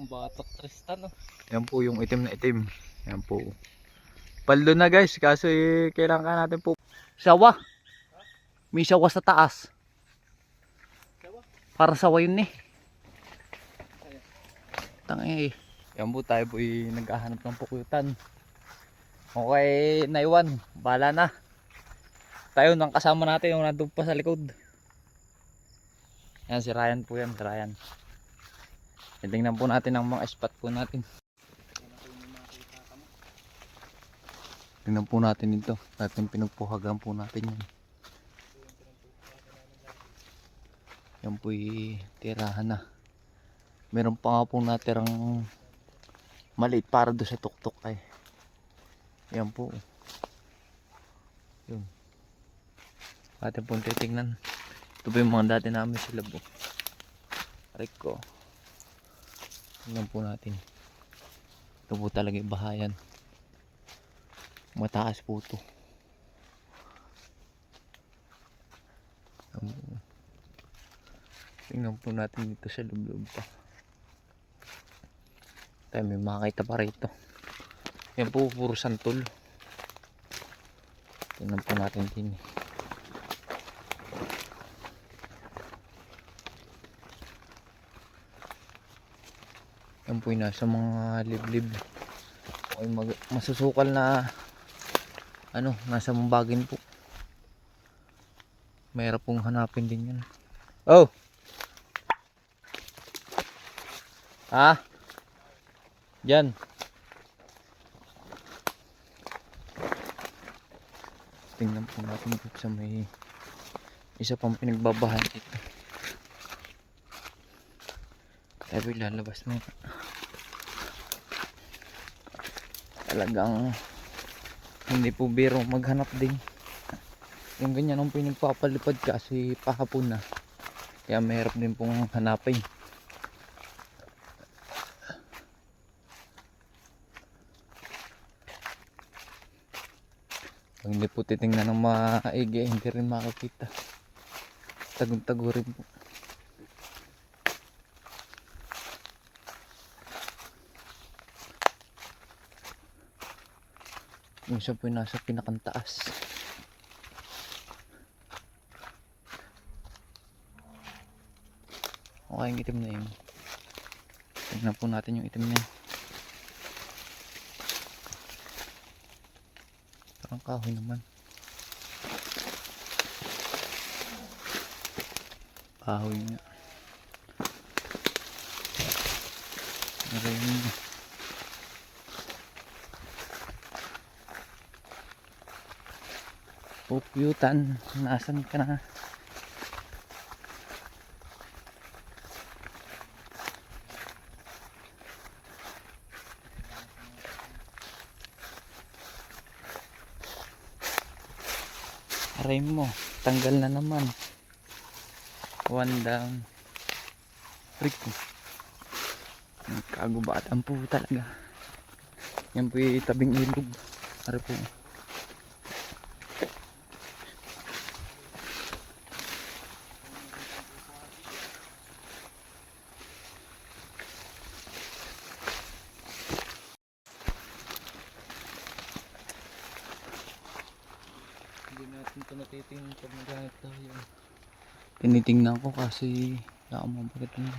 Ang batok Tristan oh. Yan po yung itim na itim. Yan po. Paldo na guys, kaso kailangan natin po. Sawa. May sawa sa taas. Para sawa yun eh. Tangay. Yan po tayo po naghahanap ng pukuyutan. Okay, naiwan. Bahala na. Tayo nang kasama natin yung nandun pa sa likod. Yan si Ryan po yan, si Ryan. Tingnan po natin ang mga spot po natin. Tingnan po natin ito. Natin pinagpuhagan po natin yan. Yan po tirahan na. Meron pa nga po natirang maliit para doon sa tuktok ay. Yan po. Yun. Atin po titignan. Ito po yung mga dati namin sila po. Rico. Tingnan po natin. Ito po talaga yung bahayan. Mataas po ito. Tingnan po natin dito sa loob pa. Tayo may makakita pa rito. Yan po puro santol. Tingnan po natin din. Yan po yung nasa mga liblib. Okay, masusukal na ano, nasa mambagin po. Mayroon pong hanapin din yan. Oh! Ha? Diyan. Tingnan po natin dito sa may isa pang pinagbabahan dito. Tayo lalabas na. Talagang hindi po biro maghanap din. Yung ganyan ang pinagpapalipad kasi pahapon na. Kaya mahirap din pong hanapin. Pag hindi po titingnan ng maigi, hindi rin makakita. Tagong-tago rin po. Yung isa po yung nasa pinakantaas. Okay, yung itim na yun. Tignan po natin yung itim na yun. Parang kahoy naman. Kahoy nga. Maraming na. Pupyutan, nasan ka na? Aray mo, tanggal na naman. One down. Rico. Kagubatan po talaga. Yan po yung tabing ilog. Aray po. Hindi natin ito natitingnan pag naghanap tayo. Tinitingnan ko kasi nakamabagit na.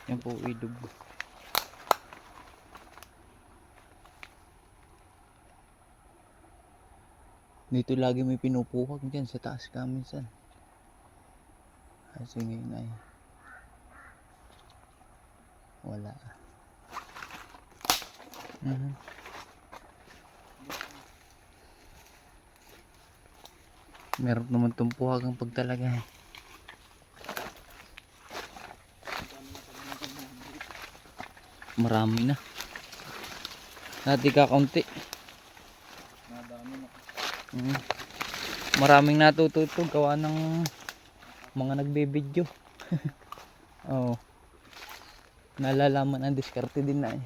Yan po ilog. Dito lagi may pinupuhag dyan sa taas kaminsan. Kasi ngayon ay wala. Meron naman itong puhagang pag talaga. Marami na. Dati kakaunti. Nadami na. Maraming natututog gawa ng mga nagbe-video. Oh. Nalalaman ang diskarte din na eh.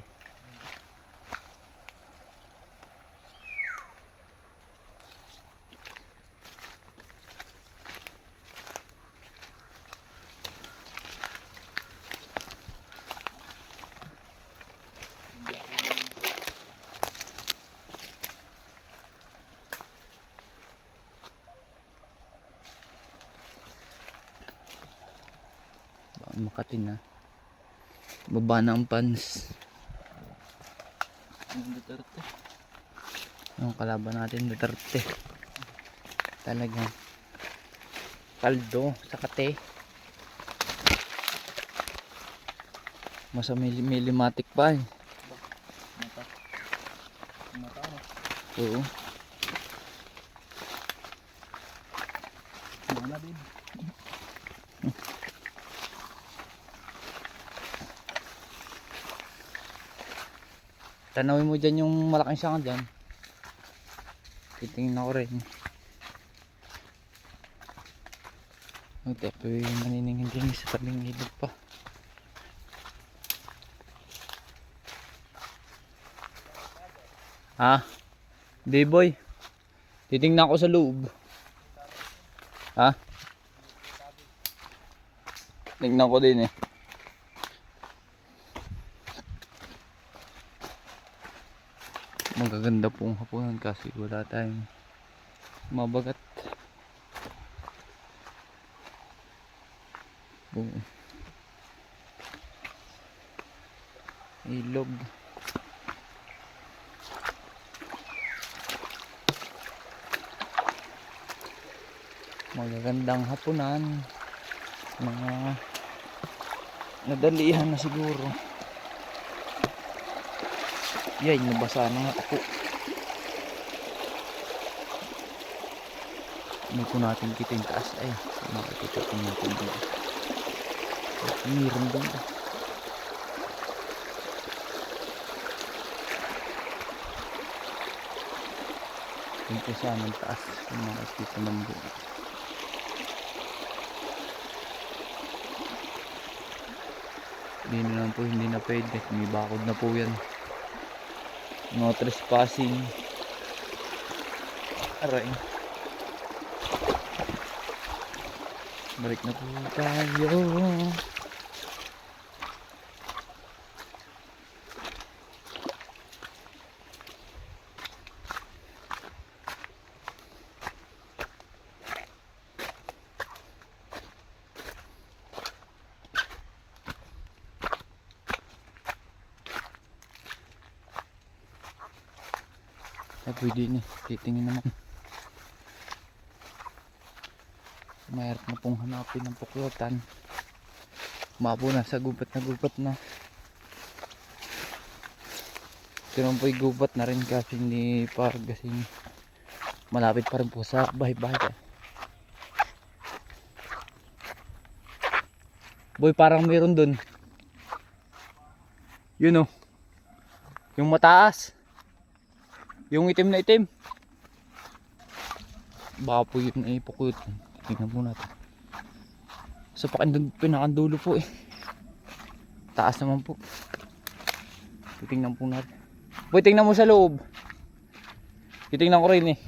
Makati na. Baba na ang pans. Ang Duterte. Yung kalaban natin Duterte. Talagang kaldo sa kate. Masa may limatic pa eh. Mata. Mata mo. Oo. Mana din. Tanawin mo dyan yung malaking sanga dyan. Titingin ako rin. Ito yung maniningin din sa tabing ilog pa. Ha? Di boy. Titingnan ko sa loob. Ha? Tingnan ko din eh. Magaganda pong hapunan kasi wala tayong mabagat. Oo. Ilog. Magagandang hapunan. Mga nadalihan na siguro. Yay, nabasa na nga ako. Hindi ko natin kita yung taas ay. Makikita ko natin dito. Meron doon. Dito sana ang taas. Makikita ng buo. Hindi na lang po, hindi na pwede. May bakod na po yan. No trespassing. Aray. Balik na po tayo. Ay pwede na, titingin naman. Mayroon na pong hanapin ng puklutan. Mapo na sa gubat na. Pero po'y gubat na rin kasi hindi pa kasi malapit pa rin po sa bahay-bahay. Boy, parang meron dun. Yun oh. Yung mataas. Yung itim na itim. Baka po yun ay pukut. Tingnan po natin. Sa pinakandulo po eh. Taas naman po. Titingnan po natin. Boy, tingnan mo sa loob. Titingnan ko rin eh.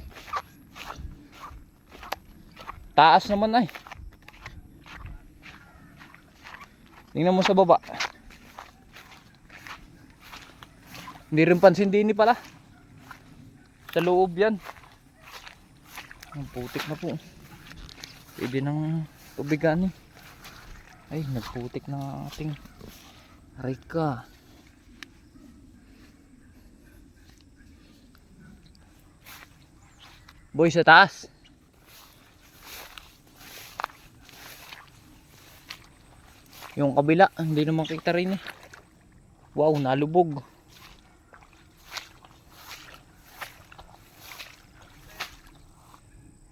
Taas naman ay. Tingnan mo sa baba. Hindi rin pansin din pala. Sa loob yan. Ang putik na po. Pwede ng tubigan eh. Ay, nagputik na ating rika. Boy, sa taas. Yung kabila, hindi naman kita rin eh. Wow, nalubog.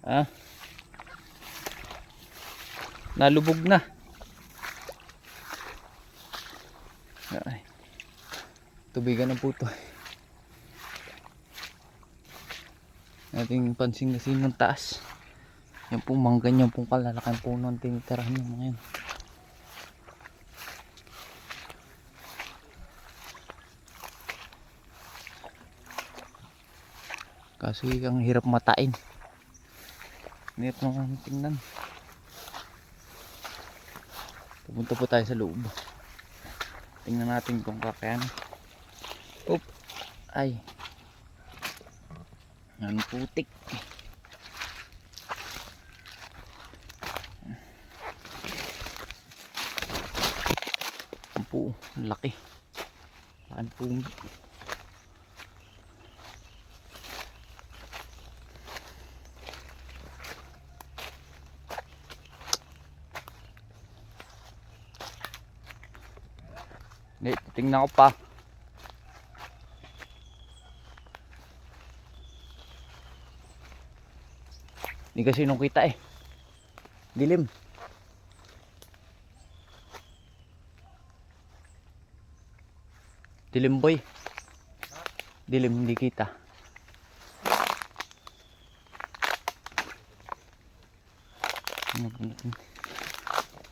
Ah. Nalubog na. Ay. Tubigan ng puto. Ating pansin kasi ng taas. Yan po, ganyan pong kalalakan po ng tinitirahan ng mga yan. Kasi ang hirap matain. Hirap naman tingnan. Pupunta po tayo sa loob. Tingnan natin kung kakayan. Oop. Ay. Ang putik. po. Ang laki. Laki po. Hindi, tingnan ko pa. Hindi kasi nung kita eh. Dilim. Dilim boy. Dilim, hindi kita.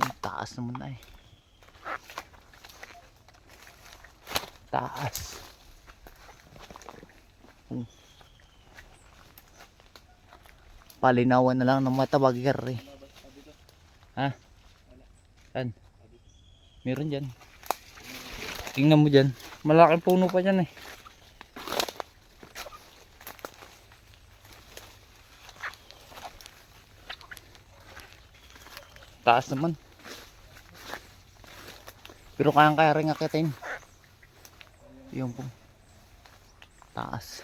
Ang taas naman na eh. Taas. Palinawan na lang ng mata bagger eh. Ha? Saan? Meron dyan. Tingnan mo dyan. Malaking puno pa dyan eh. Taas naman. Pero kaya rin akitin. Yung po. Taas.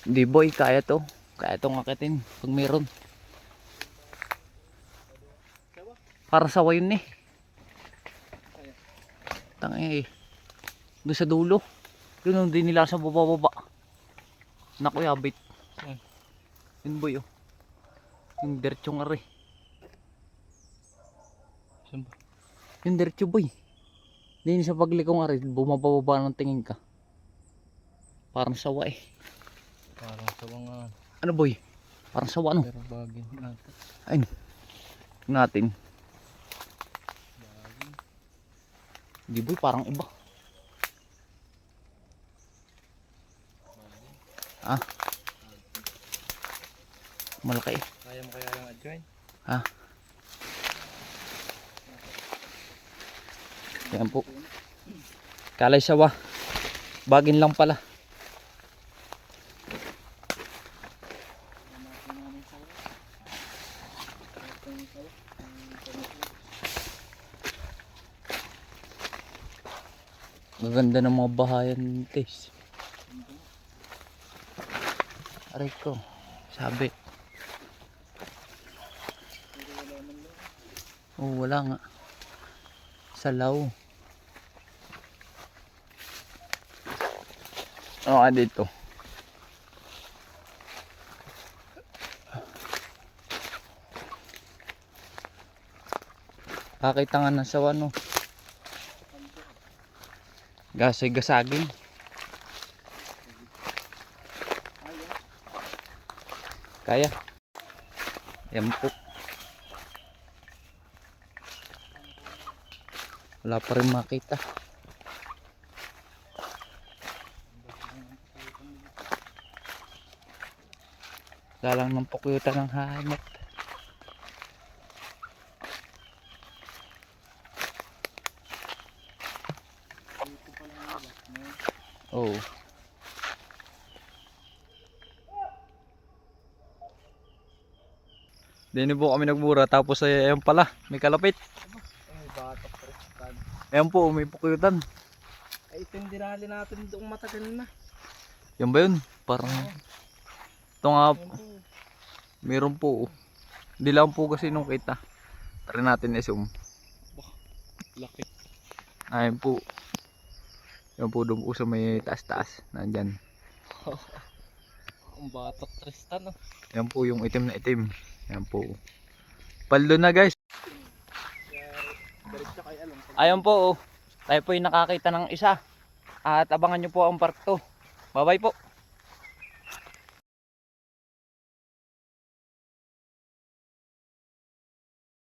Hindi boy, kaya to. Kaya itong akitin. Pag meron. Para sawa yun eh. Tangay eh. Doon sa dulo. Doon din nila sa baba-baba. Naku yabit. Yun boy oh. Yung diretso nga rin. Yung diretso boy. Din sa pagliko nga rin. Bumababa ng tingin ka. Parang sawa eh. Parang sawa nga. Ano boy? Parang sawa ano? Pero bagin natin. Ayun. Tingnan natin. Hindi boy, parang iba. Ah. Malaki eh. Kaya mo kaya lang adjoin? Ah. Yan po. Kalay sawa. Bagin lang pala. Gaganda ng mga bahayan tes. Aray ko. Sabi. Oh, wala nga. Salaw. Ano ka dito? Kakita nga ng sawa no. Gasay gasaging. Kaya. Yan po. Wala pa rin makita. Galang ng pukyutan ng hanap. Oh. Dini po kami nagmura tapos ay ayan pala, may kalapit. Ay, batok prestan. Ayan po, may pukyutan. Ay, ito yung dinali natin doong matagal na. Yan ba yun? Parang ito nga, Ayun po. meron po. Hindi lang po kasi nung kita. Try natin i-zoom. Laki. Ayan po. Yan po doon po sa may taas-taas. Nandyan. Ang batok Tristan oh. Yan po yung itim na itim. Yan po. Paldo na guys. Diretso kay Along. Ayan po. Tayo po yung nakakita ng isa. At abangan nyo po ang park to. Bye bye po.